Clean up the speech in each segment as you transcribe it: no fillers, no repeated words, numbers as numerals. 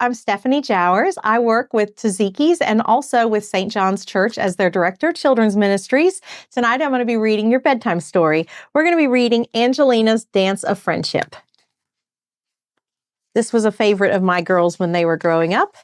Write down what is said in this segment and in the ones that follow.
I'm Stephanie Jowers. I work with Tzatziki's and also with St. John's Church as their Director of Children's Ministries. Tonight I'm going to be reading your bedtime story. We're going to be reading Angelina's Dance of Friendship. This was a favorite of my girls when they were growing up.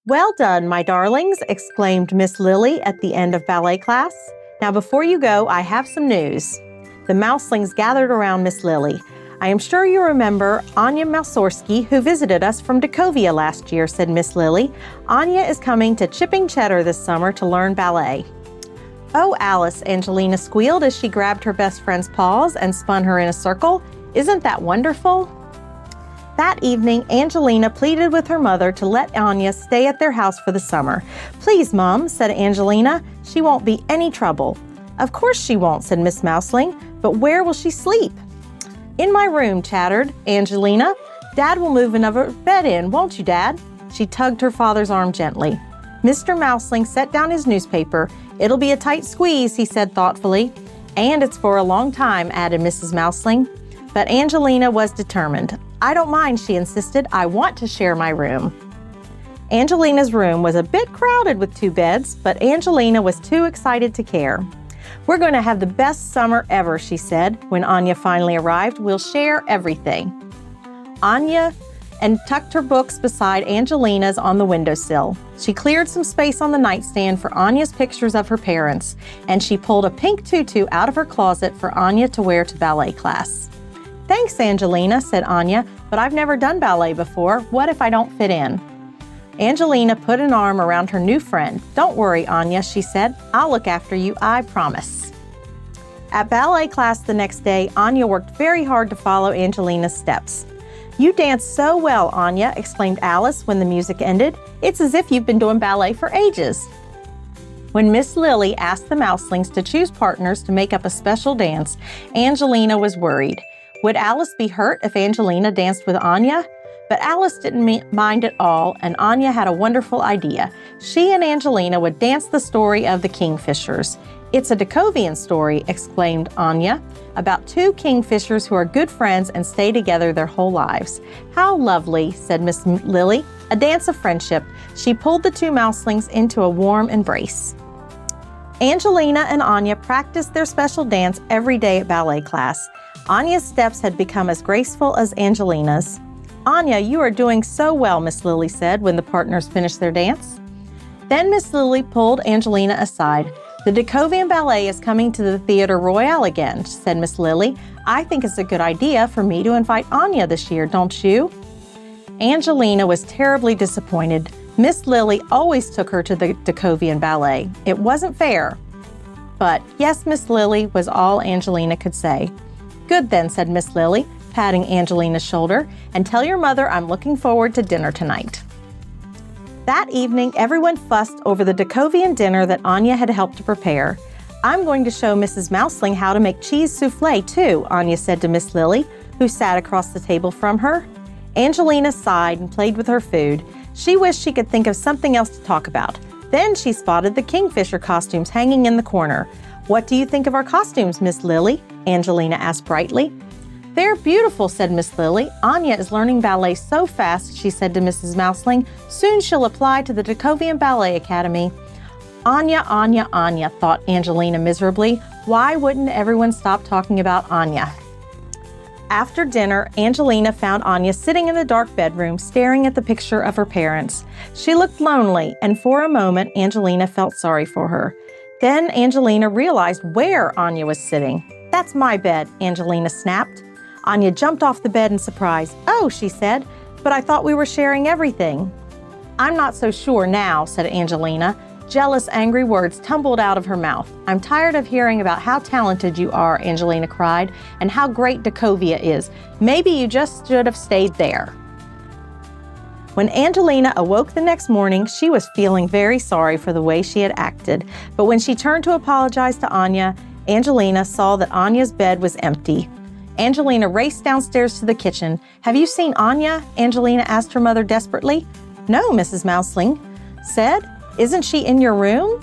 "Well done, my darlings," exclaimed Miss Lily at the end of ballet class. "Now before you go, I have some news." The mouselings gathered around Miss Lily. "I am sure you remember Anya Malsorski, who visited us from Decovia last year," said Miss Lily. "Anya is coming to Chipping Cheddar this summer to learn ballet." "Oh, Alice," Angelina squealed as she grabbed her best friend's paws and spun her in a circle. "Isn't that wonderful?" That evening, Angelina pleaded with her mother to let Anya stay at their house for the summer. "Please, Mom," said Angelina. "She won't be any trouble." "Of course she won't," said Miss Mouseling. "But where will she sleep?" "In my room," chattered Angelina. "Dad will move another bed in, won't you, Dad?" She tugged her father's arm gently. Mr. Mouseling set down his newspaper. "It'll be a tight squeeze," he said thoughtfully. "And it's for a long time," added Mrs. Mouseling. But Angelina was determined. "I don't mind," she insisted. "I want to share my room." Angelina's room was a bit crowded with 2 beds, but Angelina was too excited to care. "We're going to have the best summer ever," she said. When Anya finally arrived, "We'll share everything." Anya tucked her books beside Angelina's on the windowsill. She cleared some space on the nightstand for Anya's pictures of her parents, and she pulled a pink tutu out of her closet for Anya to wear to ballet class. "Thanks, Angelina," said Anya, "but I've never done ballet before. What if I don't fit in?" Angelina put an arm around her new friend. "Don't worry, Anya," she said. "I'll look after you, I promise." At ballet class the next day, Anya worked very hard to follow Angelina's steps. "You dance so well, Anya," exclaimed Alice when the music ended. "It's as if you've been doing ballet for ages." When Miss Lily asked the mouselings to choose partners to make up a special dance, Angelina was worried. Would Alice be hurt if Angelina danced with Anya? But Alice didn't mind at all, and Anya had a wonderful idea. She and Angelina would dance the story of the kingfishers. "It's a Decovian story," exclaimed Anya, "about 2 kingfishers who are good friends and stay together their whole lives." "How lovely," said Miss Lily. "A dance of friendship." She pulled the 2 mouselings into a warm embrace. Angelina and Anya practiced their special dance every day at ballet class. Anya's steps had become as graceful as Angelina's. "Anya, you are doing so well," Miss Lily said when the partners finished their dance. Then Miss Lily pulled Angelina aside. "The Decovian Ballet is coming to the Theatre Royal again," said Miss Lily. "I think it's a good idea for me to invite Anya this year, don't you?" Angelina was terribly disappointed. Miss Lily always took her to the Decovian Ballet. It wasn't fair. But "Yes, Miss Lily," was all Angelina could say. "Good then," said Miss Lily, patting Angelina's shoulder, "and tell your mother I'm looking forward to dinner tonight." That evening, everyone fussed over the Decovian dinner that Anya had helped to prepare. "I'm going to show Mrs. Mouseling how to make cheese souffle, too," Anya said to Miss Lily, who sat across the table from her. Angelina sighed and played with her food. She wished she could think of something else to talk about. Then she spotted the kingfisher costumes hanging in the corner. "What do you think of our costumes, Miss Lily?" Angelina asked brightly. "They're beautiful," said Miss Lily. "Anya is learning ballet so fast," she said to Mrs. Mouseling. "Soon she'll apply to the Decovian Ballet Academy." "Anya, Anya, Anya," thought Angelina miserably. Why wouldn't everyone stop talking about Anya? After dinner, Angelina found Anya sitting in the dark bedroom, staring at the picture of her parents. She looked lonely, and for a moment, Angelina felt sorry for her. Then Angelina realized where Anya was sitting. "That's my bed," Angelina snapped. Anya jumped off the bed in surprise. "Oh," she said, "but I thought we were sharing everything." "I'm not so sure now," said Angelina. Jealous, angry words tumbled out of her mouth. "I'm tired of hearing about how talented you are," Angelina cried, "and how great Decovia is. Maybe you just should have stayed there." When Angelina awoke the next morning, she was feeling very sorry for the way she had acted. But when she turned to apologize to Anya, Angelina saw that Anya's bed was empty. Angelina raced downstairs to the kitchen. "Have you seen Anya?" Angelina asked her mother desperately. "No," Mrs. Mouseling said. "Isn't she in your room?"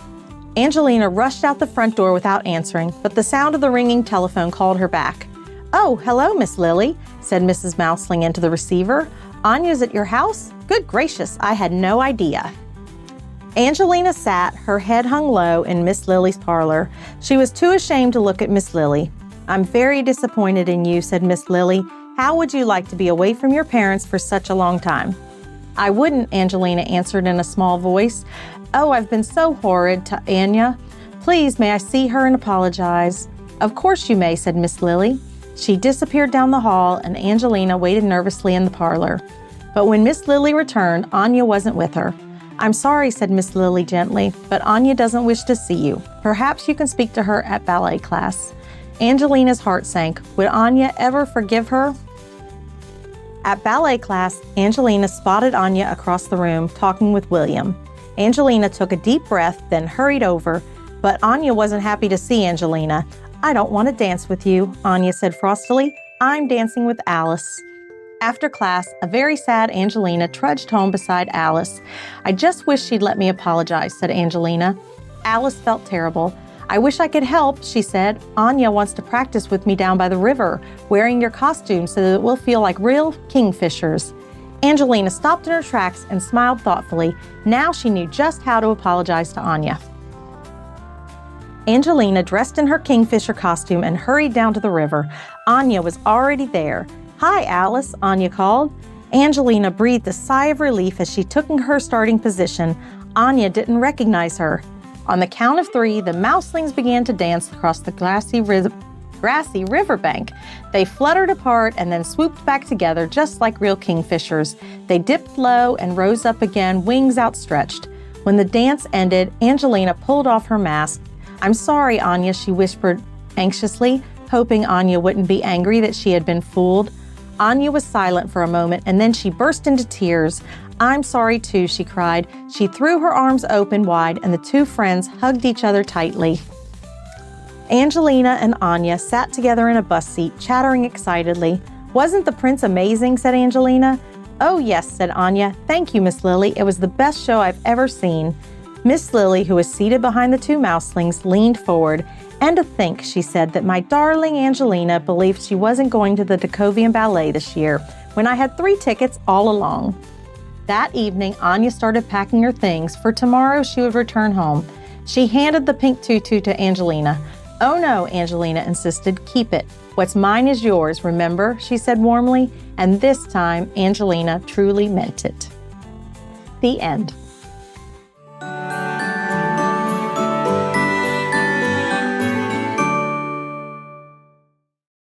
Angelina rushed out the front door without answering, but the sound of the ringing telephone called her back. "Oh, hello, Miss Lily," said Mrs. Mouseling into the receiver. "Anya's at your house? Good gracious, I had no idea. Angelina sat, her head hung low in Miss Lily's parlor. She was too ashamed to look at Miss Lily. I'm very disappointed in you, said Miss Lily. How would you like to be away from your parents for such a long time? I wouldn't, Angelina answered in a small voice. Oh, I've been so horrid to Anya. Please, may I see her and apologize? Of course you may, said Miss Lily. She disappeared down the hall, and Angelina waited nervously in the parlor. But when Miss Lily returned, Anya wasn't with her. I'm sorry, said Miss Lily gently, but Anya doesn't wish to see you. Perhaps you can speak to her at ballet class. Angelina's heart sank. Would Anya ever forgive her? At ballet class, Angelina spotted Anya across the room, talking with William. Angelina took a deep breath, then hurried over, but Anya wasn't happy to see Angelina. I don't want to dance with you, Anya said frostily. I'm dancing with Alice. After class, a very sad Angelina trudged home beside Alice. I just wish she'd let me apologize, said Angelina. Alice felt terrible. I wish I could help, she said. Anya wants to practice with me down by the river, wearing your costume so that we'll feel like real kingfishers. Angelina stopped in her tracks and smiled thoughtfully. Now she knew just how to apologize to Anya. Angelina dressed in her kingfisher costume and hurried down to the river. Anya was already there. Hi, Alice, Anya called. Angelina breathed a sigh of relief as she took her starting position. Anya didn't recognize her. On the count of 3, the mouselings began to dance across the grassy riverbank. They fluttered apart and then swooped back together just like real kingfishers. They dipped low and rose up again, wings outstretched. When the dance ended, Angelina pulled off her mask. I'm sorry, Anya, she whispered anxiously, hoping Anya wouldn't be angry that she had been fooled. Anya was silent for a moment, and then she burst into tears. I'm sorry too, she cried. She threw her arms open wide, and the two friends hugged each other tightly. Angelina and Anya sat together in a bus seat, chattering excitedly. Wasn't the prince amazing, said Angelina. Oh yes, said Anya. Thank you, Miss Lily. It was the best show I've ever seen. Miss Lily, who was seated behind the two mouselings, leaned forward. And to think, she said, that my darling Angelina believed she wasn't going to the Decovian Ballet this year, when I had 3 tickets all along. That evening, Anya started packing her things, for tomorrow she would return home. She handed the pink tutu to Angelina. Oh no, Angelina insisted, keep it. What's mine is yours, remember? She said warmly, and this time Angelina truly meant it. The end.